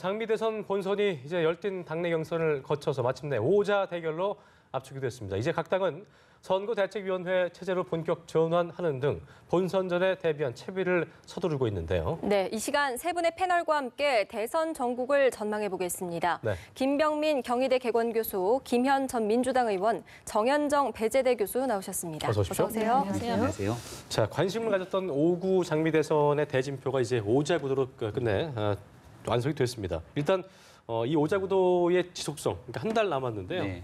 장미 대선 본선이 이제 열띤 당내 경선을 거쳐서 마침내 5자 대결로 압축이 됐습니다. 이제 각 당은 선거대책위원회 체제로 본격 전환하는 등 본선전에 대비한 채비를 서두르고 있는데요. 네, 이 시간 세 분의 패널과 함께 대선 전국을 전망해 보겠습니다. 네. 김병민 경희대 개건교수, 김현 전 민주당 의원, 정현정 배재대 교수 나오셨습니다. 어서 오십시오. 어서 오세요. 네, 안녕하세요. 자, 관심을 가졌던 5구 장미 대선의 대진표가 이제 5자 구도로 끝내 완성이 됐습니다. 일단 이 5자 구도의 지속성, 그러니까 한 달 남았는데요. 네.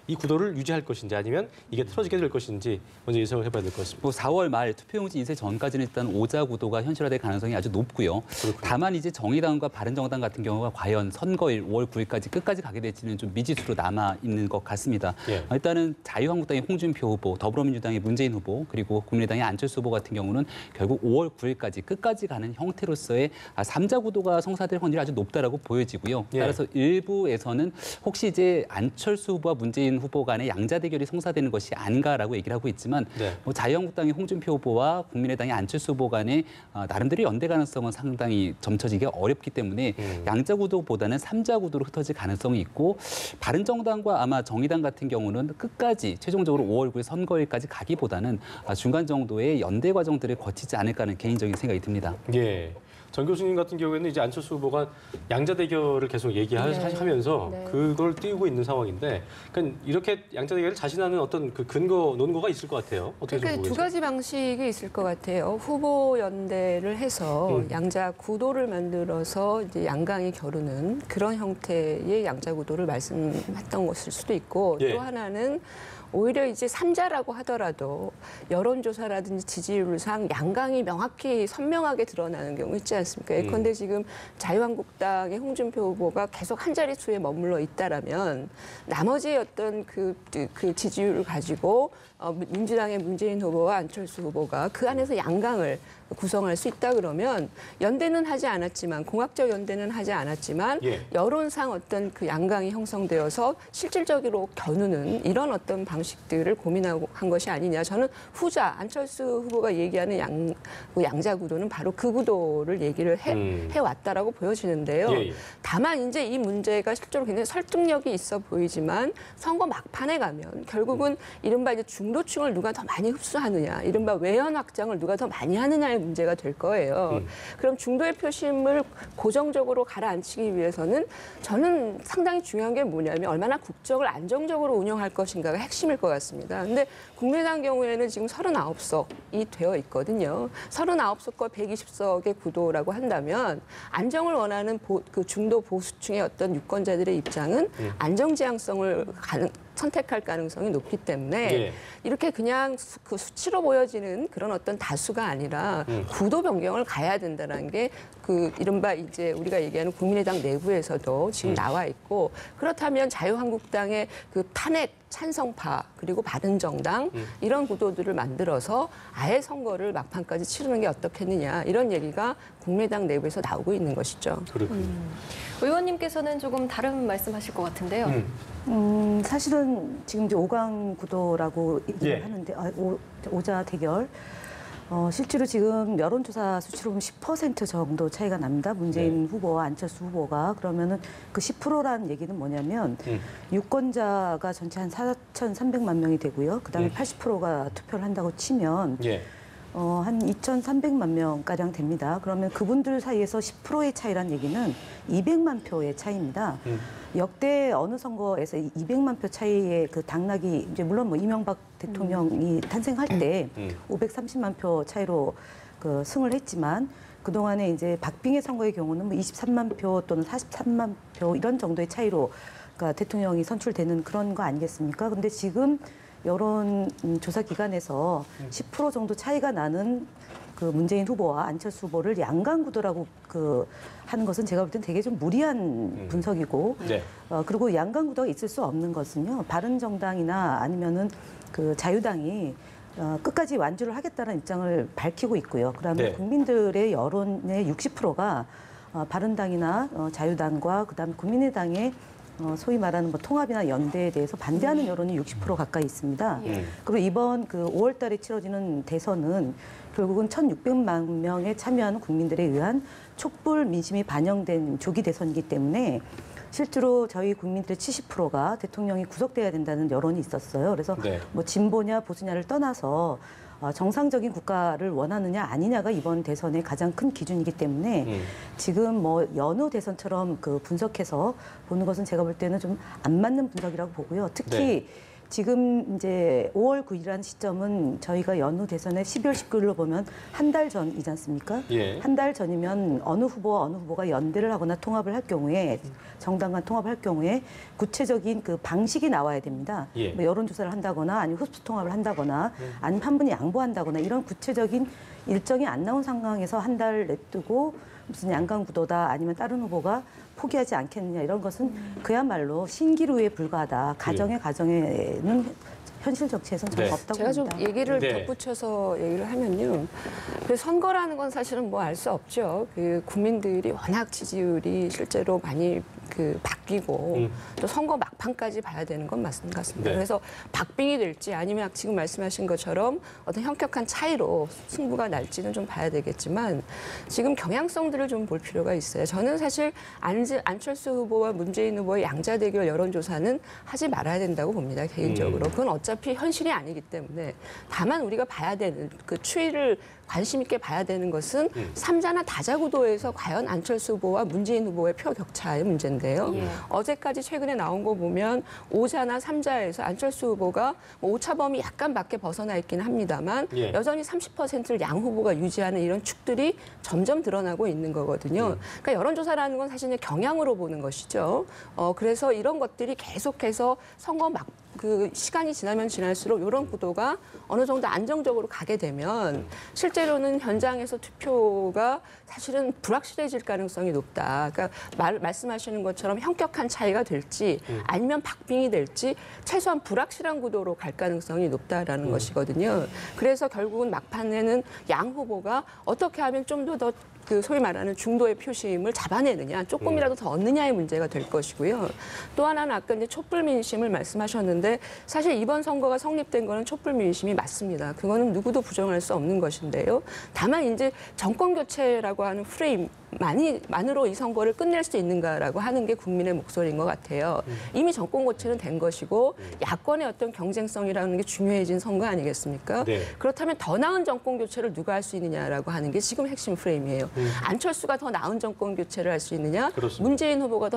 이 구도를 유지할 것인지 아니면 이게 틀어지게 될 것인지 먼저 예상을 해봐야 될 것 같습니다. 4월 말 투표용지 인쇄 전까지는 일단 5자 구도가 현실화될 가능성이 아주 높고요. 그렇군요. 다만 이제 정의당과 바른정당 같은 경우가 과연 선거일 5월 9일까지 끝까지 가게 될지는 좀 미지수로 남아 있는 것 같습니다. 예. 일단은 자유한국당의 홍준표 후보, 더불어민주당의 문재인 후보, 그리고 국민의당의 안철수 후보 같은 경우는 결국 5월 9일까지 끝까지 가는 형태로서의 3자 구도가 성사될 확률이 아주 높다라고 보여지고요. 예. 따라서 일부에서는 혹시 이제 안철수 후보와 문재인 후보 간의 양자 대결이 성사되는 것이 아닌가라고 얘기를 하고 있지만 네. 자유한국당의 홍준표 후보와 국민의당의 안철수 후보 간의 나름대로 연대 가능성은 상당히 점쳐지기가 어렵기 때문에 양자 구도보다는 3자 구도로 흩어질 가능성이 있고 바른정당과 아마 정의당 같은 경우는 끝까지 최종적으로 5월 9일 선거일까지 가기보다는 중간 정도의 연대 과정들을 거치지 않을까 하는 개인적인 생각이 듭니다. 예. 전 교수님 같은 경우에는 이제 안철수 후보가 양자 대결을 계속 얘기하면서 네. 그걸 띄우고 있는 상황인데, 그러니까 이렇게 양자 대결을 자신하는 어떤 그 논거가 있을 것 같아요. 어떻게 좀 그러니까 보세요? 두 가지 방식이 있을 것 같아요. 후보 연대를 해서 양자 구도를 만들어서 이제 양강이 겨루는 그런 형태의 양자 구도를 말씀했던 것일 수도 있고, 예. 또 하나는 오히려 이제 3자라고 하더라도 여론조사라든지 지지율상 양강이 명확히 선명하게 드러나는 경우 있지 않습니까? 예컨대 지금 자유한국당의 홍준표 후보가 계속 한 자릿수에 머물러 있다라면 나머지 어떤 그 지지율을 가지고 민주당의 문재인 후보와 안철수 후보가 그 안에서 양강을 구성할 수 있다 그러면 연대는 하지 않았지만 공학적 연대는 하지 않았지만 예. 여론상 어떤 그 양강이 형성되어서 실질적으로 겨누는 이런 어떤 방식들을 고민하고 한 것이 아니냐. 저는 후자 안철수 후보가 얘기하는 양자 구도는 바로 그 구도를 얘기를 해왔다라고 보여지는데요. 예, 예. 다만 이제 이 문제가 실제로 굉장히 설득력이 있어 보이지만 선거 막판에 가면 결국은 이른바 이제 중도층을 누가 더 많이 흡수하느냐, 이른바 외연 확장을 누가 더 많이 하느냐의 문제가 될 거예요. 그럼 중도의 표심을 고정적으로 가라앉히기 위해서는 저는 상당히 중요한 게 뭐냐면 얼마나 국정을 안정적으로 운영할 것인가가 핵심일 것 같습니다. 근데 국민의당 경우에는 지금 39석이 되어 있거든요. 39석과 120석의 구도라고 한다면 안정을 원하는 그 중도 보수층의 어떤 유권자들의 입장은 안정지향성을 선택할 가능성이 높기 때문에 예. 이렇게 그냥 그 수치로 보여지는 그런 어떤 다수가 아니라 구도 변경을 가야 된다는 게 그 이른바 이제 우리가 얘기하는 국민의당 내부에서도 지금 나와 있고, 그렇다면 자유한국당의 그 탄핵 찬성파 그리고 바른정당 이런 구도들을 만들어서 아예 선거를 막판까지 치르는 게 어떻겠느냐, 이런 얘기가 국민의당 내부에서 나오고 있는 것이죠. 그렇군요. 의원님께서는 조금 다른 말씀하실 것 같은데요. 사실은 지금 이제 5강 구도라고 얘기를 예. 하는데, 5자 대결. 실제로 지금 여론조사 수치로 보면 10% 정도 차이가 납니다. 문재인 후보와 안철수 후보가. 그러면은 그 10%라는 얘기는 뭐냐면 유권자가 전체 한 4,300만 명이 되고요. 그다음에 80%가 투표를 한다고 치면 예. 한 2,300만 명가량 됩니다. 그러면 그분들 사이에서 10%의 차이란 얘기는 200만 표의 차이입니다. 역대 어느 선거에서 200만 표 차이의 그 당락이 이제 물론 뭐 이명박 대통령이 탄생할 때 530만 표 차이로 그 승을 했지만 그동안에 이제 박빙의 선거의 경우는 뭐 23만 표 또는 43만 표 이런 정도의 차이로 그러니까 대통령이 선출되는 그런 거 아니겠습니까? 근데 지금 여론조사 기관에서 10% 정도 차이가 나는 그 문재인 후보와 안철수 후보를 양강 구도라고 그 하는 것은 제가 볼 땐 되게 좀 무리한 분석이고, 네. 그리고 양강 구도가 있을 수 없는 것은요, 바른정당이나 아니면은 그 자유당이 끝까지 완주를 하겠다는 입장을 밝히고 있고요. 그다음에 네. 국민들의 여론의 60%가 바른당이나 자유당과 그다음에 국민의당의 소위 말하는 뭐 통합이나 연대에 대해서 반대하는 여론이 60% 가까이 있습니다. 그리고 이번 그 5월 달에 치러지는 대선은 결국은 1,600만 명에 참여하는 국민들에 의한 촛불 민심이 반영된 조기 대선이기 때문에 실제로 저희 국민들의 70%가 대통령이 구속돼야 된다는 여론이 있었어요. 그래서 네. 뭐 진보냐 보수냐를 떠나서 정상적인 국가를 원하느냐 아니냐가 이번 대선의 가장 큰 기준이기 때문에 지금 뭐 여느 대선처럼 그 분석해서 보는 것은 제가 볼 때는 좀 안 맞는 분석이라고 보고요. 특히 네. 지금 이제 5월 9일이라는 시점은 저희가 연후 대선의 12월 19일로 보면 한 달 전이지 않습니까? 예. 한 달 전이면 어느 후보와 어느 후보가 연대를 하거나 통합을 할 경우에 정당 간 통합을 할 경우에 구체적인 그 방식이 나와야 됩니다. 예. 뭐 여론조사를 한다거나 아니면 흡수 통합을 한다거나 아니면 한 분이 양보한다거나 이런 구체적인 일정이 안 나온 상황에서 한 달 냅두고 무슨 양강구도다 아니면 다른 후보가 포기하지 않겠느냐 이런 것은 그야말로 신기루에 불과하다. 가정에는 현실 정치에서는 잘 네. 없다고 제가 좀 봅니다. 얘기를 네. 덧붙여서 얘기를 하면요. 그 선거라는 건 사실은 뭐 알 수 없죠. 그 국민들이 워낙 지지율이 실제로 많이 그 바뀌고 또 선거 막판까지 봐야 되는 건 맞습니다. 네. 그래서 박빙이 될지 아니면 지금 말씀하신 것처럼 어떤 현격한 차이로 승부가 날지는 좀 봐야 되겠지만 지금 경향성들을 좀 볼 필요가 있어요. 저는 사실 안철수 후보와 문재인 후보의 양자 대결 여론조사는 하지 말아야 된다고 봅니다. 개인적으로. 그건 어차피 현실이 아니기 때문에 다만 우리가 봐야 되는 그 추이를 관심 있게 봐야 되는 것은 삼자나 다자 구도에서 과연 안철수 후보와 문재인 후보의 표 격차의 문제인데요. 어제까지 최근에 나온 거 보면 5자나 3자에서 안철수 후보가 뭐 오차범위 약간 밖에 벗어나 있기는 합니다만 예. 여전히 30%를 양 후보가 유지하는 이런 축들이 점점 드러나고 있는 거거든요. 그러니까 여론조사라는 건 사실 경향으로 보는 것이죠. 그래서 이런 것들이 계속해서 선거 그 시간이 지나면 지날수록 이런 구도가 어느 정도 안정적으로 가게 되면 실제로는 현장에서 투표가 사실은 불확실해질 가능성이 높다. 그러니까 말씀하시는 것처럼 현격한 차이가 될지 아니면 박빙이 될지 최소한 불확실한 구도로 갈 가능성이 높다라는 것이거든요. 그래서 결국은 막판에는 양 후보가 어떻게 하면 좀 더 그 소위 말하는 중도의 표심을 잡아내느냐, 조금이라도 더 얻느냐의 문제가 될 것이고요. 또 하나는 아까 이제 촛불 민심을 말씀하셨는데 사실 이번 선거가 성립된 거는 촛불 민심이 맞습니다. 그거는 누구도 부정할 수 없는 것인데요. 다만 이제 정권 교체라고 하는 프레임만으로 이 선거를 끝낼 수 있는가라고 하는 게 국민의 목소리인 것 같아요. 이미 정권 교체는 된 것이고 야권의 어떤 경쟁성이라는 게 중요해진 선거 아니겠습니까? 네. 그렇다면 더 나은 정권 교체를 누가 할 수 있느냐라고 하는 게 지금 핵심 프레임이에요. 안철수가 더 나은 정권 교체를 할 수 있느냐, 그렇습니다. 문재인 후보가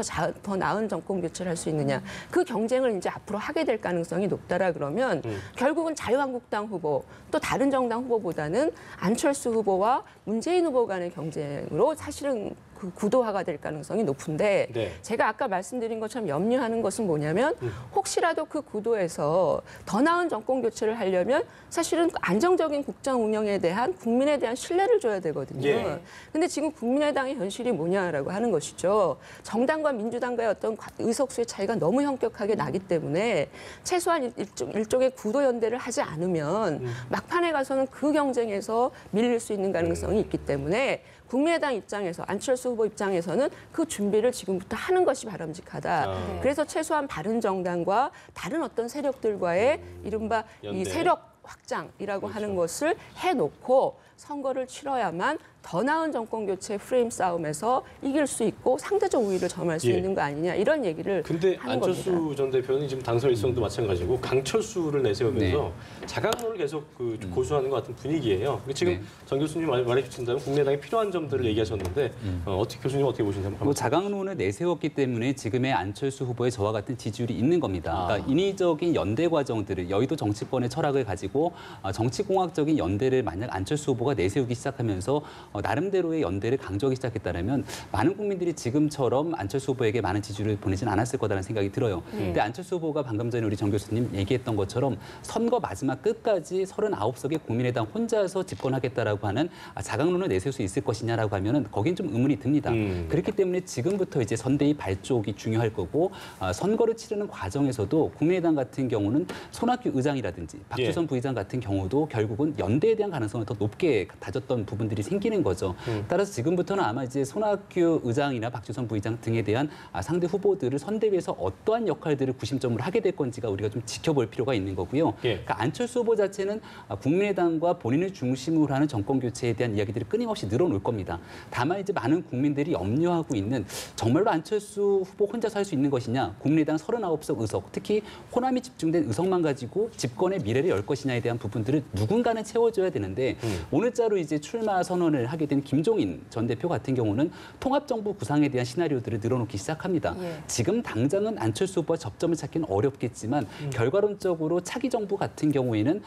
더 나은 정권 교체를 할 수 있느냐, 그 경쟁을 이제 앞으로 하게 될 가능성이 높다라 그러면 결국은 자유한국당 후보 또 다른 정당 후보보다는 안철수 후보와 문재인 후보 간의 경쟁으로 사실은 그 구도화가 될 가능성이 높은데 네. 제가 아까 말씀드린 것처럼 염려하는 것은 뭐냐면 혹시라도 그 구도에서 더 나은 정권 교체를 하려면 사실은 안정적인 국정 운영에 대한 국민에 대한 신뢰를 줘야 되거든요. 예. 근데 지금 국민의당의 현실이 뭐냐라고 하는 것이죠. 정당과 민주당과의 어떤 의석수의 차이가 너무 현격하게 나기 때문에 최소한 일종의 구도 연대를 하지 않으면 막판에 가서는 그 경쟁에서 밀릴 수 있는 가능성이 있기 때문에 국민의당 입장에서 안철수 후보 입장에서는 그 준비를 지금부터 하는 것이 바람직하다. 그래서 최소한 바른정당과 다른 어떤 세력들과의 이른바 연대. 이 세력 확장이라고 하는 것을 해놓고 선거를 치러야만 더 나은 정권 교체 프레임 싸움에서 이길 수 있고 상대적 우위를 점할 수 예. 있는 거 아니냐 이런 얘기를 근데 하는 안철수 겁니다. 전 대표는 지금 당선 일성도 마찬가지고 강철수를 내세우면서 자강론을 계속 고수하는 것 같은 분위기예요. 지금 네. 정 교수님 말해 주신다면 국민의당에 필요한 점들을 얘기하셨는데 어떻게 교수님 어떻게 보시는지 한번 뭐 자강론을 내세웠기 때문에 지금의 안철수 후보의 저와 같은 지지율이 있는 겁니다. 그러니까 인위적인 연대 과정들을 여의도 정치권의 철학을 가지고 정치공학적인 연대를 만약 안철수 후보가 내세우기 시작하면서 나름대로의 연대를 강조하기 시작했다면 많은 국민들이 지금처럼 안철수 후보에게 많은 지지율을 보내진 않았을 거라는 생각이 들어요. 근데 안철수 후보가 방금 전에 우리 정 교수님 얘기했던 것처럼 선거 마지막 끝까지 39석의 국민의당 혼자서 집권하겠다라고 하는 자강론을 내세울 수 있을 것이냐라고 하면은 거긴 좀 의문이 듭니다. 그렇기 때문에 지금부터 이제 선대위 발족이 중요할 거고 선거를 치르는 과정에서도 국민의당 같은 경우는 손학규 의장이라든지 박주선 부의장 같은 경우도 결국은 연대에 대한 가능성을 더 높게 다졌던 부분들이 생기는 거죠. 따라서 지금부터는 아마 이제 손학규 의장이나 박주선 부의장 등에 대한 상대 후보들을 선대위에서 어떠한 역할들을 구심점으로 하게 될 건지가 우리가 좀 지켜볼 필요가 있는 거고요. 예. 그러니까 안철수 후보 자체는 국민의당과 본인을 중심으로 하는 정권 교체에 대한 이야기들이 끊임없이 늘어놓을 겁니다. 다만 이제 많은 국민들이 염려하고 있는 정말로 안철수 후보 혼자서 할 수 있는 것이냐, 국민의당 39석 의석, 특히 호남이 집중된 의석만 가지고 집권의 미래를 열 것이냐에 대한 부분들을 누군가는 채워줘야 되는데 오늘자로 이제 출마 선언을 하게 된 김종인 전 대표 같은 경우는 통합정부 구상에 대한 시나리오들을 늘어놓기 시작합니다. 예. 지금 당장은 안철수 후보와 접점을 찾기는 어렵겠지만 결과론적으로 차기 정부 같은 경우에는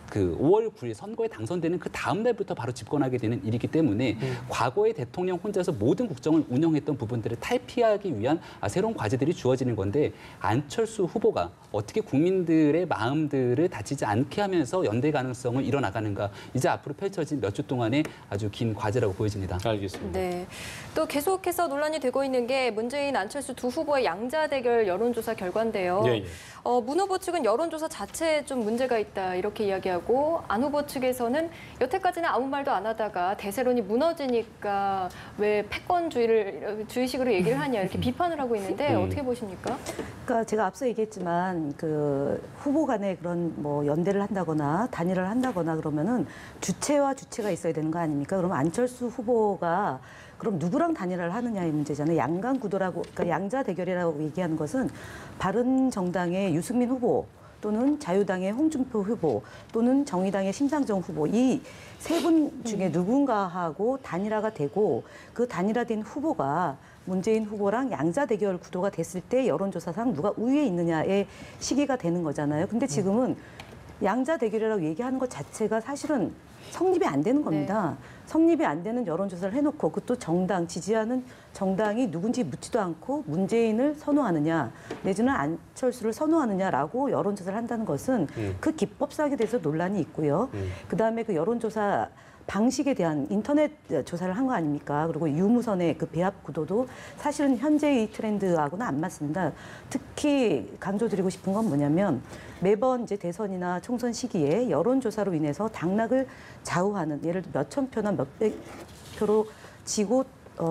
그 5월 9일 선거에 당선되는 그 다음 날부터 바로 집권하게 되는 일이기 때문에 과거의 대통령 혼자서 모든 국정을 운영했던 부분들을 탈피하기 위한 새로운 과제들이 주어지는 건데 안철수 후보가 어떻게 국민들의 마음들을 다치지 않게 하면서 연대 가능성을 이뤄나가는가 이제 앞으로 펼쳐진 몇 주 동안의 아주 긴 과제라고 보여집니다. 알겠습니다. 네. 또 계속해서 논란이 되고 있는 게 문재인, 안철수 두 후보의 양자 대결 여론조사 결과인데요. 예, 예. 문 후보 측은 여론조사 자체에 좀 문제가 있다 이렇게 이야기하고 안 후보 측에서는 여태까지는 아무 말도 안 하다가 대세론이 무너지니까 왜 패권주의식으로 얘기를 하냐 이렇게 비판을 하고 있는데 어떻게 보십니까? 그러니까 제가 앞서 얘기했지만 그 후보 간에 그런 뭐 연대를 한다거나 단일화를 한다거나 그러면은 주체와 주체가 있어야 되는 거 아닙니까? 그러면 안철수 후보가 그럼 누구랑 단일화를 하느냐의 문제잖아요. 양강 구도라고, 그러니까 양자 대결이라고 얘기하는 것은 바른정당의 유승민 후보 또는 자유당의 홍준표 후보 또는 정의당의 심상정 후보 이 세 분 중에 누군가하고 단일화가 되고 그 단일화된 후보가 문재인 후보랑 양자 대결 구도가 됐을 때 여론조사상 누가 우위에 있느냐의 시기가 되는 거잖아요. 근데 지금은 양자 대결이라고 얘기하는 것 자체가 사실은 성립이 안 되는 겁니다. 네. 성립이 안 되는 여론조사를 해놓고 그것도 정당, 지지하는 정당이 누군지 묻지도 않고 문재인을 선호하느냐 내지는 안철수를 선호하느냐라고 여론조사를 한다는 것은 그 기법상에 대해서 논란이 있고요. 그다음에 그 여론조사 방식에 대한 인터넷 조사를 한 거 아닙니까? 그리고 유무선의 그 배합 구도도 사실은 현재의 트렌드하고는 안 맞습니다. 특히 강조드리고 싶은 건 뭐냐면 매번 이제 대선이나 총선 시기에 여론조사로 인해서 당락을 좌우하는 예를 들어 몇천 표나 몇백 표로 지고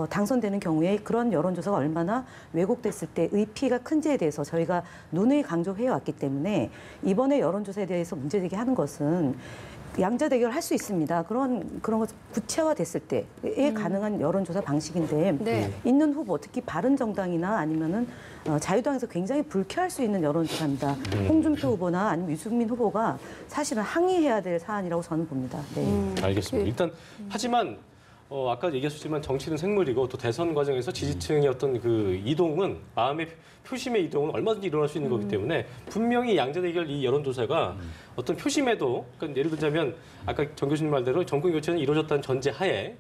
당선되는 경우에 그런 여론조사가 얼마나 왜곡됐을 때 의피가 큰지에 대해서 저희가 누누이 강조해 왔기 때문에 이번에 여론조사에 대해서 문제제기하는 것은 양자 대결 할 수 있습니다. 그런 것 구체화됐을 때에 가능한 여론조사 방식인데 네. 있는 후보 특히 바른정당이나 아니면은 자유당에서 굉장히 불쾌할 수 있는 여론조사입니다. 홍준표 후보나 아니면 유승민 후보가 사실은 항의해야 될 사안이라고 저는 봅니다. 네. 알겠습니다. 일단 하지만 아까 얘기하셨지만 정치는 생물이고 또 대선 과정에서 지지층의 어떤 그 이동은 마음의 표심의 이동은 얼마든지 일어날 수 있는 거기 때문에 분명히 양자 대결 이 여론조사가 어떤 표심에도 그러니까 예를 들자면 아까 정 교수님 말대로 정권 교체는 이루어졌다는 전제 하에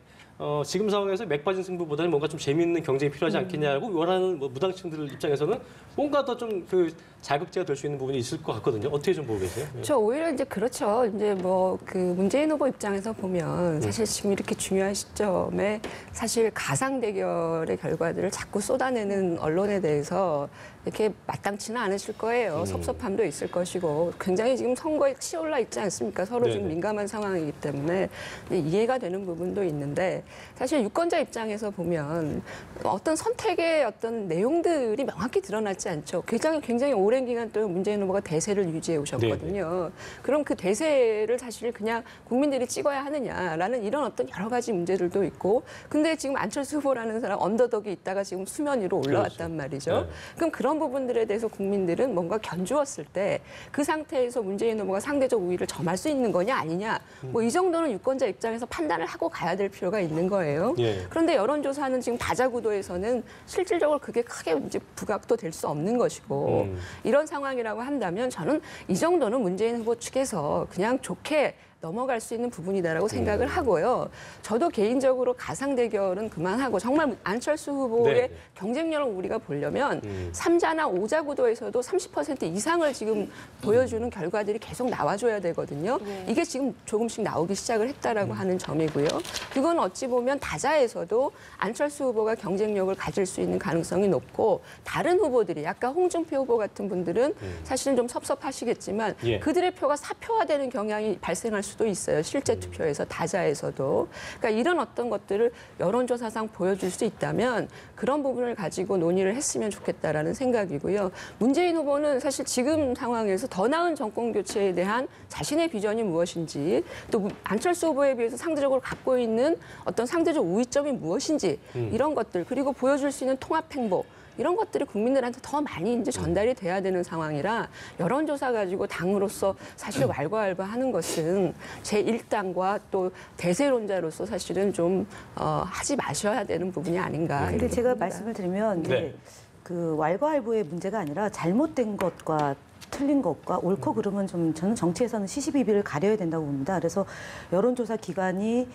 지금 상황에서 맥 빠진 승부보다는 뭔가 좀 재미있는 경쟁이 필요하지 않겠냐고 원하는 무당층들 입장에서는 뭔가 더 좀 그 자극제가 될 수 있는 부분이 있을 것 같거든요. 어떻게 좀 보고 계세요? 저 오히려 이제 그렇죠. 이제 뭐 그 문재인 후보 입장에서 보면 사실 지금 이렇게 중요한 시점에 사실 가상 대결의 결과들을 자꾸 쏟아내는 언론에 대해서 이렇게 마땅치는 않으실 거예요. 섭섭함도 있을 것이고 굉장히 지금 선거에 치올라 있지 않습니까? 서로 좀 민감한 상황이기 때문에 이해가 되는 부분도 있는데 사실 유권자 입장에서 보면 어떤 선택의 어떤 내용들이 명확히 드러나지 않죠. 굉장히 오랜 기간 동안 문재인 후보가 대세를 유지해 오셨거든요. 그럼 그 대세를 사실 그냥 국민들이 찍어야 하느냐라는 이런 어떤 여러 가지 문제들도 있고 근데 지금 안철수 후보라는 사람 언더독이 있다가 지금 수면 위로 올라왔단 말이죠. 네. 그럼 그런 부분들에 대해서 국민들은 뭔가 견주었을 때 그 상태에서 문재인 후보가 상대적 우위를 점할 수 있는 거냐 아니냐 뭐 이 정도는 유권자 입장에서 판단을 하고 가야 될 필요가 있는 거예요. 예. 그런데 여론조사는 지금 다자구도에서는 실질적으로 그게 크게 이제 부각도 될 수 없는 것이고 이런 상황이라고 한다면 저는 이 정도는 문재인 후보 측에서 그냥 좋게 넘어갈 수 있는 부분이다라고 생각을 하고요. 저도 개인적으로 가상 대결은 그만하고 정말 안철수 후보의 경쟁력을 우리가 보려면 3자나 5자 구도에서도 30% 이상을 지금 보여주는 결과들이 계속 나와줘야 되거든요. 이게 지금 조금씩 나오기 시작을 했다라고 하는 점이고요. 그건 어찌 보면 다자에서도 안철수 후보가 경쟁력을 가질 수 있는 가능성이 높고 다른 후보들이 아까 홍준표 후보 같은 분들은 사실은 좀 섭섭하시겠지만 그들의 표가 사표화되는 경향이 발생할 수도 있어요. 실제 투표에서 다자에서도. 그러니까 이런 어떤 것들을 여론조사상 보여줄 수 있다면 그런 부분을 가지고 논의를 했으면 좋겠다라는 생각이고요. 문재인 후보는 사실 지금 상황에서 더 나은 정권 교체에 대한 자신의 비전이 무엇인지 또 안철수 후보에 비해서 상대적으로 갖고 있는 어떤 상대적 우위점이 무엇인지 이런 것들 그리고 보여줄 수 있는 통합 행보 이런 것들이 국민들한테 더 많이 이제 전달이 돼야 되는 상황이라 여론조사 가지고 당으로서 사실 왈가왈부하는 것은 제1당과 또 대세론자로서 사실은 좀 하지 마셔야 되는 부분이 아닌가. 근데 이렇게 제가 봅니다. 말씀을 드리면 네. 이제 그 왈가왈부의 문제가 아니라 잘못된 것과 틀린 것과 옳고 그름은 좀 저는 정치에서는 시시비비를 가려야 된다고 봅니다. 그래서 여론조사 기관이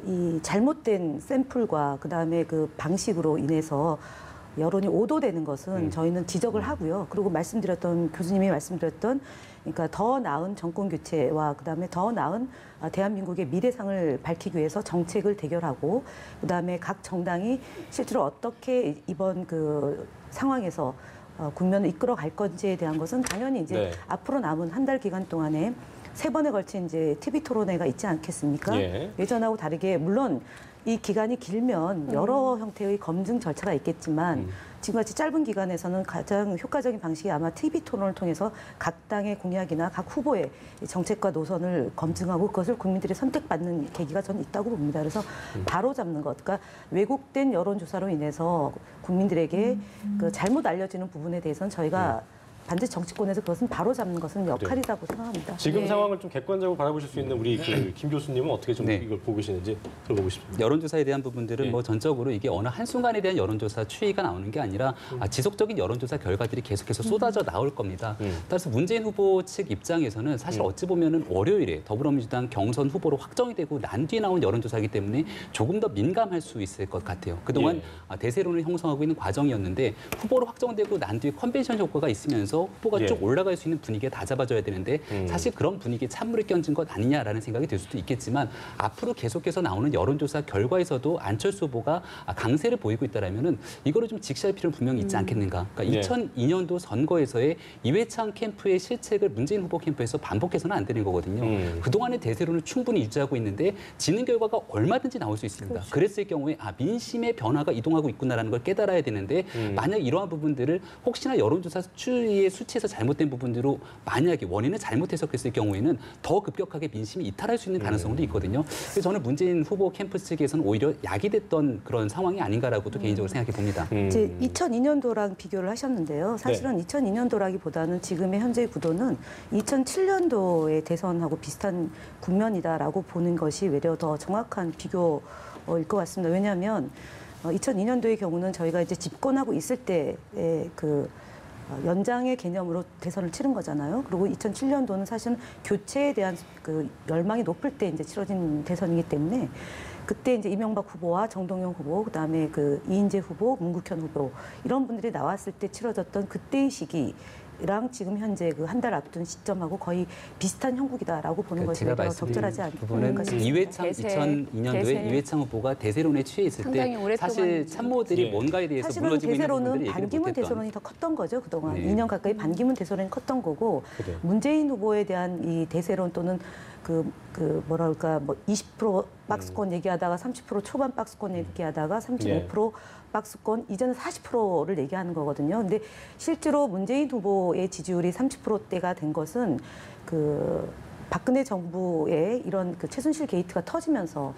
이 잘못된 샘플과 그다음에 그 방식으로 인해서 여론이 오도되는 것은 저희는 지적을 하고요. 그리고 교수님이 말씀드렸던 그러니까 더 나은 정권 교체와 그다음에 더 나은 대한민국의 미래상을 밝히기 위해서 정책을 대결하고 그다음에 각 정당이 실제로 어떻게 이번 그 상황에서 국면을 이끌어 갈 건지에 대한 것은 당연히 이제 네. 앞으로 남은 한 달 기간 동안에 3번에 걸친 이제 TV 토론회가 있지 않겠습니까? 예. 예전하고 다르게 물론 이 기간이 길면 여러 형태의 검증 절차가 있겠지만 지금같이 짧은 기간에서는 가장 효과적인 방식이 아마 TV 토론을 통해서 각 당의 공약이나 각 후보의 정책과 노선을 검증하고 그것을 국민들이 선택받는 계기가 저는 있다고 봅니다. 그래서 바로 잡는 것, 그러니까 왜곡된 여론조사로 인해서 국민들에게 그 잘못 알려지는 부분에 대해서는 저희가 반드시 정치권에서 그것은 바로 잡는 것은 역할이라고 생각합니다. 지금 네. 상황을 좀 객관적으로 바라보실 수 있는 우리 김 교수님은 어떻게 좀 네. 이걸 보고 계시는지 들어보고 싶습니다. 여론조사에 대한 부분들은 예. 뭐 전적으로 이게 어느 한순간에 대한 여론조사 추이가 나오는 게 아니라 지속적인 여론조사 결과들이 계속해서 쏟아져 나올 겁니다. 따라서 문재인 후보 측 입장에서는 사실 어찌 보면은 월요일에 더불어민주당 경선 후보로 확정이 되고 난 뒤에 나온 여론조사이기 때문에 조금 더 민감할 수 있을 것 같아요. 그동안 예. 대세론을 형성하고 있는 과정이었는데 후보로 확정되고 난 뒤에 컨벤션 효과가 있으면서 후보가 예. 쭉 올라갈 수 있는 분위기가 다 잡아줘야 되는데 사실 그런 분위기에 찬물을 끼얹은 것 아니냐라는 생각이 들 수도 있겠지만 앞으로 계속해서 나오는 여론조사 결과에서도 안철수 후보가 강세를 보이고 있다라면은 이거를 좀 직시할 필요는 분명히 있지 않겠는가. 그러니까 네. 2002년도 선거에서의 이회창 캠프의 실책을 문재인 후보 캠프에서 반복해서는 안 되는 거거든요. 그동안의 대세론을 충분히 유지하고 있는데 지는 결과가 얼마든지 나올 수 있습니다. 그렇죠. 그랬을 경우에 민심의 변화가 이동하고 있구나라는 걸 깨달아야 되는데 만약 이러한 부분들을 혹시나 여론조사 추이의 수치에서 잘못된 부분으로 만약에 원인을 잘못 해석했을 경우에는 더 급격하게 민심이 이탈할 수 있는 가능성도 있거든요. 그래서 저는 문재인 후보 캠프 측에서는 오히려 약이 됐던 그런 상황이 아닌가라고도 개인적으로 생각해 봅니다. 이제 2002년도랑 비교를 하셨는데요. 사실은 2002년도라기보다는 지금의 현재의 구도는 2007년도의 대선하고 비슷한 국면이다라고 보는 것이 외려 더 정확한 비교일 것 같습니다. 왜냐하면 2002년도의 경우는 저희가 이제 집권하고 있을 때의 그 연장의 개념으로 대선을 치른 거잖아요. 그리고 2007년도는 사실은 교체에 대한 그 열망이 높을 때 이제 치러진 대선이기 때문에 그때 이제 이명박 후보와 정동영 후보, 그다음에 그 이인재 후보, 문국현 후보 이런 분들이 나왔을 때 치러졌던 그때의 시기랑 지금 현재 그 한 달 앞둔 시점하고 거의 비슷한 형국이다라고 보는 것이 제가 더 적절하지 부분은 않을까 싶습니다. 이회창 대세. 2002년도에 이회창 후보가 대세론에 취해 있을 상당히 때 오랫동안 사실 참모들이 예. 뭔가에 대해서 사실은 물러지고 있는 부분들을 대세론은 얘기를 반기문 못했던. 대세론이 더 컸던 거죠 그동안 네. 2년 가까이 반기문 대세론이 컸던 거고 그래요. 문재인 후보에 대한 이 대세론 또는 뭐랄까 20% 박스권 얘기하다가 30% 초반 박스권 얘기하다가 35% 박스권 이제는 40%를 얘기하는 거거든요. 근데 실제로 문재인 후보의 지지율이 30%대가 된 것은 그 박근혜 정부의 이런 그 최순실 게이트가 터지면서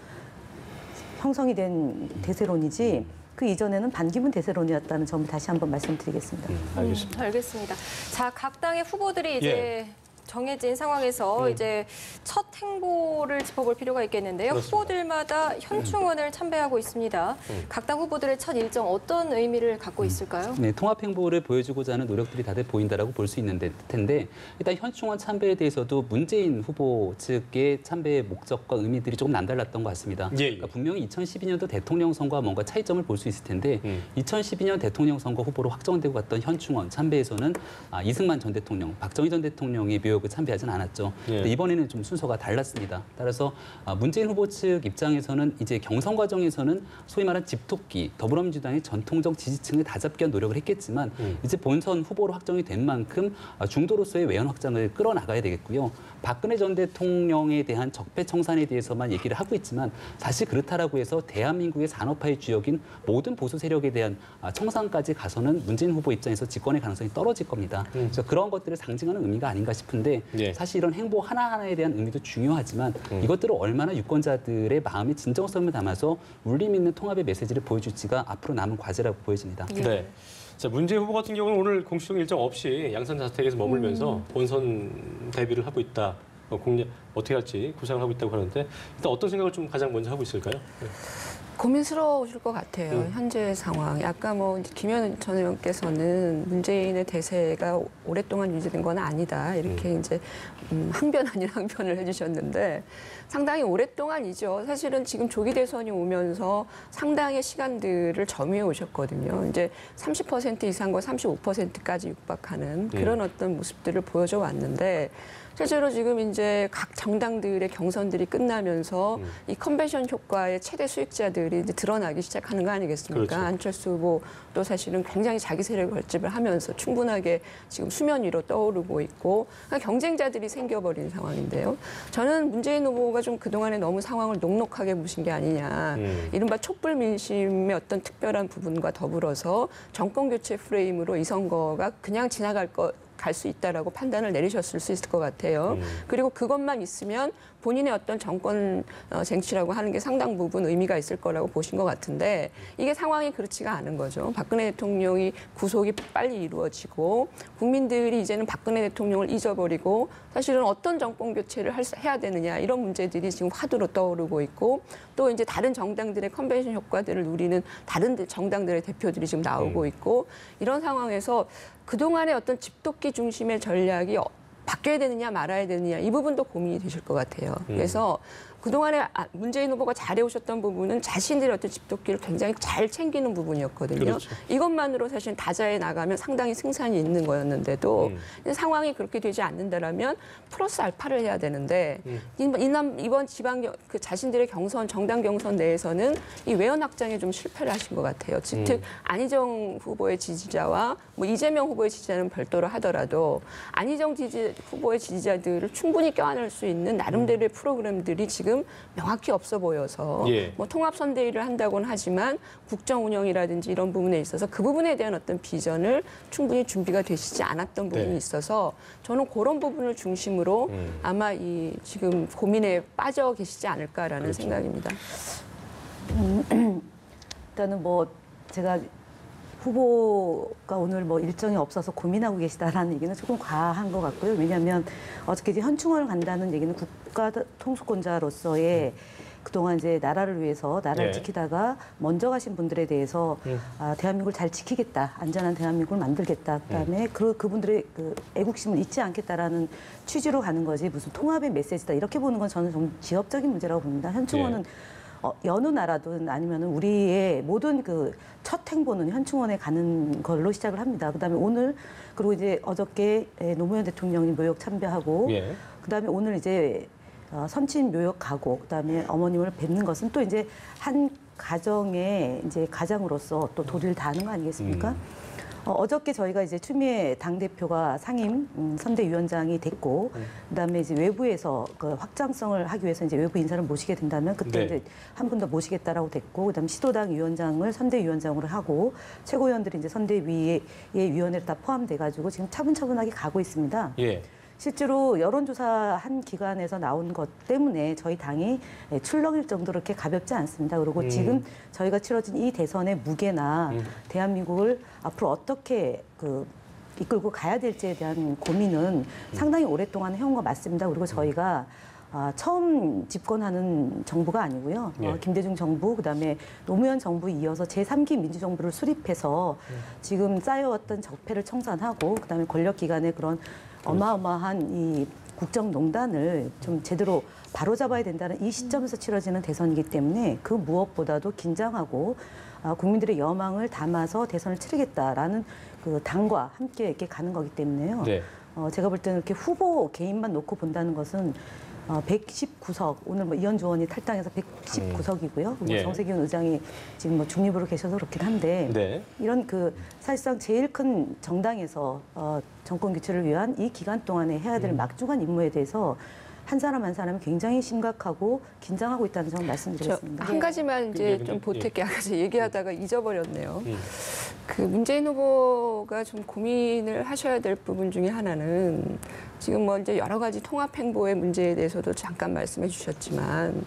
형성이 된 대세론이지 그 이전에는 반기문 대세론이었다는 점을 다시 한번 말씀드리겠습니다. 알겠습니다. 알겠습니다. 자, 각 당의 후보들이 이제 예. 정해진 상황에서 이제 첫 행보를 짚어볼 필요가 있겠는데요. 그렇습니다. 후보들마다 현충원을 참배하고 있습니다. 각 당 후보들의 첫 일정 어떤 의미를 갖고 있을까요? 네, 통합 행보를 보여주고자 하는 노력들이 다들 보인다라고 볼 수 있는데 텐데 일단 현충원 참배에 대해서도 문재인 후보 측의 참배의 목적과 의미들이 조금 남달랐던 것 같습니다. 예, 예. 그러니까 분명히 2012년도 대통령 선거와 뭔가 차이점을 볼 수 있을 텐데 2012년 대통령 선거 후보로 확정되고 갔던 현충원 참배에서는 이승만 전 대통령, 박정희 전 대통령의 묘역을 참배하지는 않았죠. 예. 근데 이번에는 좀 순서가 달랐습니다. 따라서 문재인 후보 측 입장에서는 이제 경선 과정에서는 소위 말한 집토끼, 더불어민주당의 전통적 지지층을 다잡기 위한 노력을 했겠지만 이제 본선 후보로 확정이 된 만큼 중도로서의 외연 확장을 끌어나가야 되겠고요. 박근혜 전 대통령에 대한 적폐청산에 대해서만 얘기를 하고 있지만 사실 그렇다라고 해서 대한민국의 산업화의 주역인 모든 보수 세력에 대한 청산까지 가서는 문재인 후보 입장에서 집권의 가능성이 떨어질 겁니다. 그래서 그런 것들을 상징하는 의미가 아닌가 싶은데 예. 사실 이런 행보 하나하나에 대한 의미도 중요하지만 이것들을 얼마나 유권자들의 마음의 진정성을 담아서 울림 있는 통합의 메시지를 보여줄지가 앞으로 남은 과제라고 보여집니다. 네. 자, 문재인 후보 같은 경우는 오늘 공식 일정 없이 양산 자택에서 머물면서 본선 대비를 하고 있다. 공략 어떻게 할지 구상을 하고 있다고 하는데 일단 어떤 생각을 좀 가장 먼저 하고 있을까요? 네. 고민스러우실 것 같아요. 현재 상황. 아까 뭐 김현 전 의원께서는 문재인의 대세가 오랫동안 유지된 건 아니다. 이렇게 이제 항변 아닌 항변을 해주셨는데 상당히 오랫동안이죠. 사실은 지금 조기 대선이 오면서 상당의 시간들을 점유해 오셨거든요. 이제 30% 이상과 35%까지 육박하는 그런 어떤 모습들을 보여줘 왔는데 실제로 지금 이제 각 정당들의 경선들이 끝나면서 이 컨벤션 효과의 최대 수익자들이 이제 드러나기 시작하는 거 아니겠습니까? 그렇죠. 안철수 후보도 사실은 굉장히 자기 세력을 결집을 하면서 충분하게 지금 수면 위로 떠오르고 있고 그러니까 경쟁자들이 생겨버린 상황인데요. 저는 문재인 후보가 좀 그동안에 너무 상황을 녹록하게 보신 게 아니냐. 이른바 촛불 민심의 어떤 특별한 부분과 더불어서 정권 교체 프레임으로 이 선거가 그냥 지나갈 갈 수 있다라고 판단을 내리셨을 수 있을 것 같아요. 그리고 그것만 있으면 본인의 어떤 정권 쟁취라고 하는 게 상당 부분 의미가 있을 거라고 보신 것 같은데 이게 상황이 그렇지가 않은 거죠. 박근혜 대통령이 구속이 빨리 이루어지고 국민들이 이제는 박근혜 대통령을 잊어버리고 사실은 어떤 정권 교체를 해야 되느냐 이런 문제들이 지금 화두로 떠오르고 있고 또 이제 다른 정당들의 컨벤션 효과들을 누리는 다른 정당들의 대표들이 지금 나오고 있고 이런 상황에서 그동안의 어떤 집도끼 중심의 전략이 바뀌어야 되느냐 말아야 되느냐 이 부분도 고민이 되실 것 같아요. 그래서 그동안에 문재인 후보가 잘해오셨던 부분은 자신들의 어떤 집도끼를 굉장히 잘 챙기는 부분이었거든요. 그렇죠. 이것만으로 사실 다자에 나가면 상당히 승산이 있는 거였는데도 상황이 그렇게 되지 않는다라면 플러스 알파를 해야 되는데 이번 지방 그 자신들의 경선 정당 경선 내에서는 이 외연 확장에 좀 실패를 하신 것 같아요. 즉 안희정 후보의 지지자와 뭐 이재명 후보의 지지자는 별도로 하더라도 안희정 후보의 지지자들을 충분히 껴안을 수 있는 나름대로의 프로그램들이 지금 명확히 없어 보여서 예. 뭐 통합 선대위를 한다고는 하지만 국정 운영이라든지 이런 부분에 있어서 그 부분에 대한 어떤 비전을 충분히 준비가 되시지 않았던 부분이 네. 있어서 저는 그런 부분을 중심으로 아마 이 지금 고민에 빠져 계시지 않을까라는 그렇죠. 생각입니다. 일단은 뭐 제가 후보가 오늘 뭐 일정이 없어서 고민하고 계시다라는 얘기는 조금 과한 것 같고요. 왜냐하면 어저께 이제 현충원을 간다는 얘기는 국가 통수권자로서의 그동안 이제 나라를 위해서 나라를 네. 지키다가 먼저 가신 분들에 대해서 대한민국을 잘 지키겠다, 안전한 대한민국을 만들겠다. 그다음에 그분들의 그 애국심을 잊지 않겠다라는 취지로 가는 거지 무슨 통합의 메시지다 이렇게 보는 건 저는 좀 지엽적인 문제라고 봅니다. 현충원은 여느 나라든 아니면 우리의 모든 그 첫 행보는 현충원에 가는 걸로 시작을 합니다. 그다음에 오늘 그리고 이제 어저께 노무현 대통령이 묘역 참배하고 예. 그다음에 오늘 이제 선친 묘역 가고 그다음에 어머님을 뵙는 것은 또 이제 한 가정의 이제 가장으로서 또 도리를 다하는 거 아니겠습니까? 어저께 저희가 이제 추미애 당대표가 상임 선대위원장이 됐고, 그다음에 이제 외부에서 그 확장성을 하기 위해서 이제 외부 인사를 모시게 된다면 그때 네. 이제 한 분 더 모시겠다라고 됐고, 그다음에 시도당 위원장을 선대위원장으로 하고 최고위원들이 이제 선대위의 위원회로 다 포함돼가지고 지금 차분차분하게 가고 있습니다. 예. 실제로 여론조사 한 기관에서 나온 것 때문에 저희 당이 출렁일 정도로 그렇게 가볍지 않습니다. 그리고 지금 저희가 치러진 이 대선의 무게나 대한민국을 앞으로 어떻게 이끌고 가야 될지에 대한 고민은 상당히 오랫동안 해온 거 맞습니다. 그리고 저희가 처음 집권하는 정부가 아니고요. 예. 김대중 정부, 그다음에 노무현 정부에 이어서 제3기 민주정부를 수립해서 지금 쌓여왔던 적폐를 청산하고 그다음에 권력기관의 그런 어마어마한 이 국정농단을 좀 제대로 바로잡아야 된다는 이 시점에서 치러지는 대선이기 때문에 그 무엇보다도 긴장하고 국민들의 여망을 담아서 대선을 치르겠다라는 그 당과 함께 이렇게 가는 거기 때문에요. 네. 제가 볼 때는 이렇게 후보 개인만 놓고 본다는 것은 119석, 오늘 뭐 이현주 의원이 탈당해서 119석이고요. 예. 정세균 의장이 지금 뭐 중립으로 계셔서 그렇긴 한데 네. 이런 그 사실상 제일 큰 정당에서 정권 교체를 위한 이 기간 동안에 해야 될 막중한 임무에 대해서 한 사람 한 사람이 굉장히 심각하고 긴장하고 있다는 점 말씀드리겠습니다. 한 가지만 이제 근데, 좀 보태게 아까 얘기하다가 잊어버렸네요. 음. 그 문재인 후보가 좀 고민을 하셔야 될 부분 중에 하나는 지금 뭐 이제 여러 가지 통합 행보의 문제에 대해서도 잠깐 말씀해 주셨지만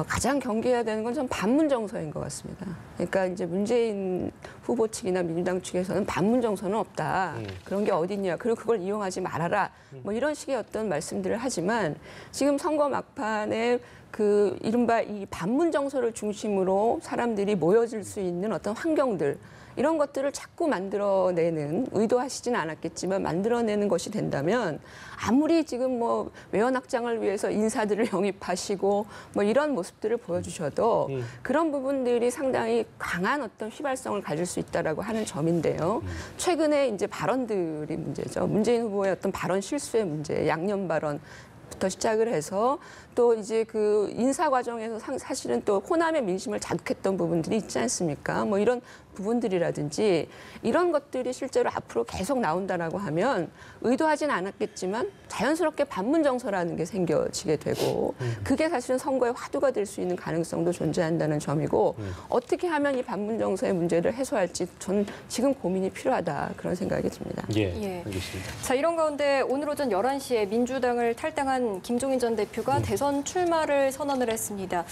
가장 경계해야 되는 건 좀 반문 정서인 것 같습니다. 그러니까 이제 문재인 후보 측이나 민주당 측에서는 반문 정서는 없다. 그런 게 어딨냐. 그리고 그걸 이용하지 말아라. 뭐 이런 식의 어떤 말씀들을 하지만 지금 선거 막판에 그 이른바 이 반문 정서를 중심으로 사람들이 모여질 수 있는 어떤 환경들 이런 것들을 자꾸 만들어내는 의도하시진 않았겠지만 만들어내는 것이 된다면 아무리 지금 뭐 외연확장을 위해서 인사들을 영입하시고 뭐 이런 모습들을 보여주셔도 그런 부분들이 상당히 강한 어떤 휘발성을 가질 수 있다라고 하는 점인데요. 최근에 이제 발언들이 문제죠. 문재인 후보의 어떤 발언 실수의 문제, 양념 발언부터 시작을 해서 또 이제 그 인사 과정에서 사실은 또 호남의 민심을 자극했던 부분들이 있지 않습니까? 뭐 이런 부분들이라든지 이런 것들이 실제로 앞으로 계속 나온다라고 하면 의도하진 않았겠지만 자연스럽게 반문 정서라는 게 생겨지게 되고 그게 사실은 선거의 화두가 될 수 있는 가능성도 존재한다는 점이고 어떻게 하면 이 반문 정서의 문제를 해소할지 저는 지금 고민이 필요하다 그런 생각이 듭니다. 예, 예. 알겠습니다. 자, 이런 가운데 오늘 오전 11시에 민주당을 탈당한 김종인 전 대표가 대선 출마를 선언을 했습니다.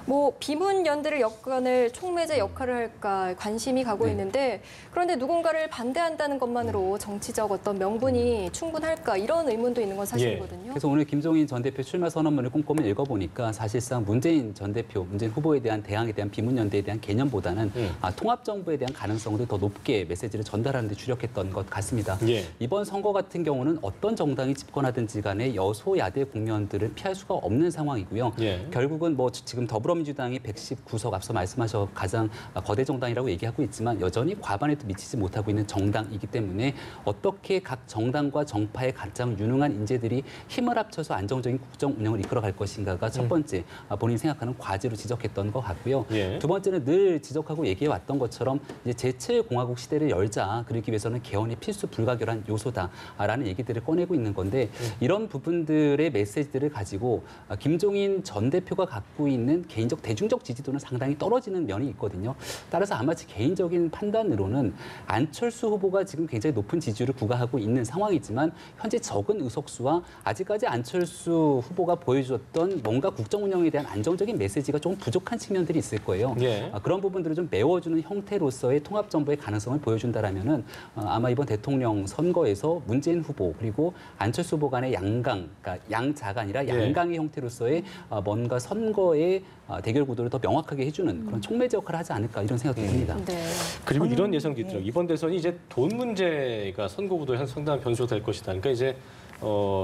뭐 비문 연대를 엮어낼 촉매제 역할을 할까 관심이 가고 있는데 그런데 누군가를 반대한다는 것만으로 정치적 어떤 명분이 충분할까 이런 의문도 있는 건 사실이거든요. 그래서 오늘 김종인 전 대표 출마 선언문을 꼼꼼히 읽어보니까 사실상 문재인 전 대표, 문재인 후보에 대한 대항에 대한 비문연대에 대한 개념보다는 통합정부에 대한 가능성을 더 높게 메시지를 전달하는 데 주력했던 것 같습니다. 예. 이번 선거 같은 경우는 어떤 정당이 집권하든지 간에 여소야대 국면들을 피할 수가 없는 상황이고요. 예. 결국은 뭐 지금 더불어민주당이 119석 앞서 말씀하셔 가장 거대 정당이라고 얘기하고 있지만 여전히 과반에도 미치지 못하고 있는 정당이기 때문에 어떻게 각 정당과 정파의 가장 유능한 인재들이 힘을 합쳐서 안정적인 국정 운영을 이끌어갈 것인가가 첫 번째 본인이 생각하는 과제로 지적했던 것 같고요. 예. 두 번째는 늘 지적하고 얘기해왔던 것처럼 이제 제7공화국 시대를 열자 그러기 위해서는 개헌이 필수 불가결한 요소다라는 얘기들을 꺼내고 있는 건데 이런 부분들의 메시지들을 가지고 김종인 전 대표가 갖고 있는 개인적 대중적 지지도는 상당히 떨어지는 면이 있거든요. 따라서 아마 제 개인적인 판단으로는 안철수 후보가 지금 굉장히 높은 지지율을 구가하고 있는 상황이지만 현재 적은 의석수와 아직까지 안철수 후보가 보여줬던 뭔가 국정 운영에 대한 안정적인 메시지가 조금 부족한 측면들이 있을 거예요. 예. 그런 부분들을 좀 메워주는 형태로서의 통합정부의 가능성을 보여준다라면은 아마 이번 대통령 선거에서 문재인 후보 그리고 안철수 후보 간의 양강, 그러니까 양자가 아니라 양강의 형태로서의 뭔가 선거의 대결 구도를 더 명확하게 해주는 그런 촉매제 역할을 하지 않을까 이런 생각이 듭니다. 네. 그리고 이런 예상도 있더라고요. 이번 대선이 이제 돈 문제가 선거 구도에 한 상당한 변수가 될 것이다. 그러니까 이제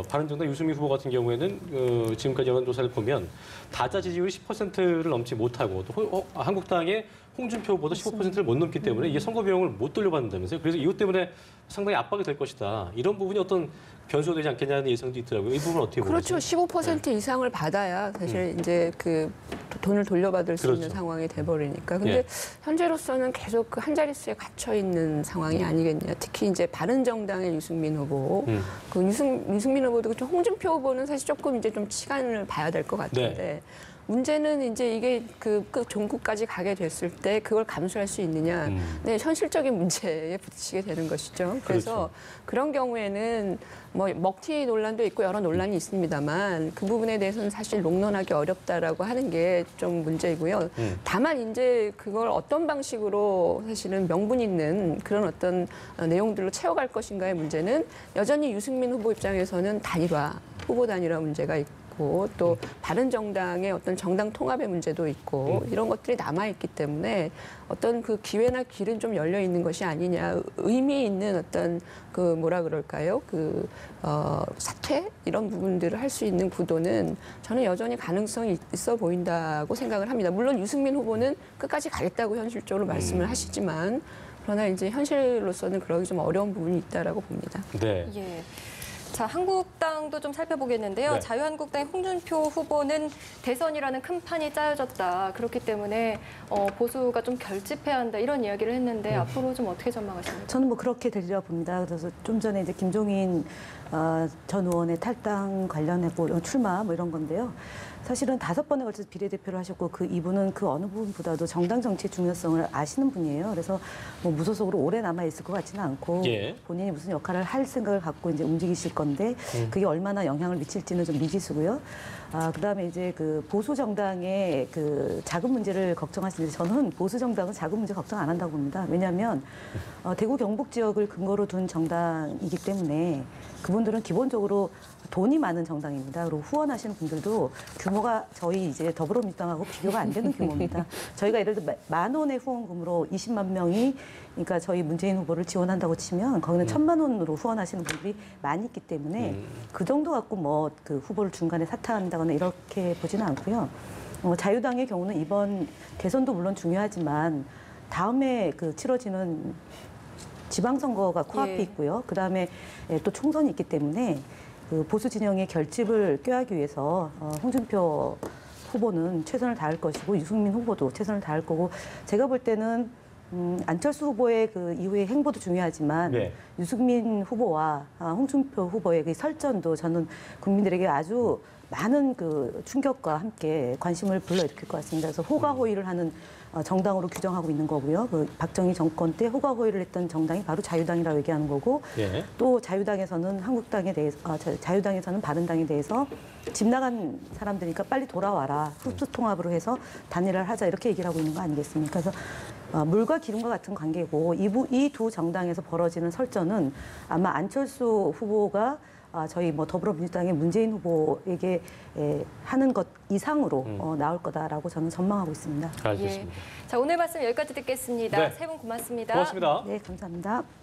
바른정당 유승민 후보 같은 경우에는 지금까지 여론조사를 보면 다자 지지율이 10%를 넘지 못하고 또 한국당의 홍준표 후보도 15%를 못 넘기 때문에 이게 선거 비용을 못 돌려받는다면서요. 그래서 이것 때문에 상당히 압박이 될 것이다. 이런 부분이 어떤 변수가 되지 않겠냐는 예상도 있더라고요. 이 부분은 어떻게 보세요? 그렇죠. 15% 이상을 받아야 사실 이제 그 돈을 돌려받을 수 있는 그렇죠. 상황이 돼버리니까. 근데 현재로서는 계속 그 한 자릿수에 갇혀 있는 상황이 아니겠냐. 특히 이제 바른정당의 유승민 후보, 그 유승민 후보도 좀 홍준표 후보는 사실 조금 이제 좀 시간을 봐야 될 것 같은데. 문제는 이제 이게 그 종국까지 가게 됐을 때 그걸 감수할 수 있느냐. 네, 현실적인 문제에 부딪히게 되는 것이죠. 그래서 그렇죠. 그런 경우에는 뭐 먹튀 논란도 있고 여러 논란이 있습니다만 그 부분에 대해서는 사실 롱런하기 어렵다라고 하는 게 좀 문제이고요. 다만 이제 그걸 어떤 방식으로 사실은 명분 있는 그런 어떤 내용들로 채워갈 것인가의 문제는 여전히 유승민 후보 입장에서는 단일화, 후보 단일화 문제가 있고 또 바른정당의 어떤 정당 통합의 문제도 있고 이런 것들이 남아있기 때문에 어떤 그 기회나 길은 좀 열려 있는 것이 아니냐 의미 있는 어떤 그 뭐라 그럴까요 사퇴 이런 부분들을 할 수 있는 구도는 저는 여전히 가능성이 있어 보인다고 생각을 합니다. 물론 유승민 후보는 끝까지 가겠다고 현실적으로 말씀을 하시지만 그러나 이제 현실로서는 그러기 좀 어려운 부분이 있다라고 봅니다. 네. 예. 자, 한국당도 좀 살펴보겠는데요. 네. 자유한국당의 홍준표 후보는 대선이라는 큰 판이 짜여졌다. 그렇기 때문에 보수가 좀 결집해야 한다. 이런 이야기를 했는데 앞으로 좀 어떻게 전망하십니까? 저는 뭐 그렇게 되리라 봅니다. 그래서 좀 전에 이제 김종인 전 의원의 탈당 관련하고 출마 뭐 이런 건데요. 사실은 5번에 걸쳐서 비례대표를 하셨고 그 이분은 그 어느 부분보다도 정당 정치의 중요성을 아시는 분이에요. 그래서 뭐 무소속으로 오래 남아 있을 것 같지는 않고 예. 본인이 무슨 역할을 할 생각을 갖고 이제 움직이실 건데 그게 얼마나 영향을 미칠지는 좀 미지수고요. 그다음에 이제 그 보수 정당의 그 자금 문제를 걱정하시는데 저는 보수 정당은 자금 문제 걱정 안 한다고 봅니다. 왜냐하면 대구 경북 지역을 근거로 둔 정당이기 때문에 그분들은 기본적으로 돈이 많은 정당입니다. 그리고 후원하시는 분들도 규모가 저희 이제 더불어민주당하고 비교가 안 되는 규모입니다. 저희가 예를 들어 10,000원의 후원금으로 20만 명이 그러니까 저희 문재인 후보를 지원한다고 치면 거기는 1,000만 원으로 후원하시는 분들이 많이 있기 때문에 그 정도 갖고 뭐 그 후보를 중간에 사퇴한다거나 이렇게 보지는 않고요. 자유당의 경우는 이번 대선도 물론 중요하지만 다음에 그 치러지는 지방선거가 코앞에 예. 있고요. 그다음에 또 총선이 있기 때문에 그 보수 진영의 결집을 꾀하기 위해서 홍준표 후보는 최선을 다할 것이고 유승민 후보도 최선을 다할 거고 제가 볼 때는 안철수 후보의 그 이후의 행보도 중요하지만 네. 유승민 후보와 홍준표 후보의 그 설전도 저는 국민들에게 아주 많은 그 충격과 함께 관심을 불러일으킬 것 같습니다. 그래서 호가호위를 하는 정당으로 규정하고 있는 거고요. 그 박정희 정권 때 호가호위를 했던 정당이 바로 자유당이라고 얘기하는 거고 예. 또 자유당에서는 한국당에 대해서 자유당에서는 바른당에 대해서 집 나간 사람들이니까 빨리 돌아와라. 흡수 통합으로 해서 단일화를 하자 이렇게 얘기를 하고 있는 거 아니겠습니까? 그래서 물과 기름과 같은 관계고 이 두 정당에서 벌어지는 설전은 아마 안철수 후보가 저희 뭐 더불어민주당의 문재인 후보에게 하는 것 이상으로 나올 거다라고 저는 전망하고 있습니다. 알겠습니다. 자, 오늘 말씀 여기까지 듣겠습니다. 네. 세 분 고맙습니다. 고맙습니다. 네, 감사합니다.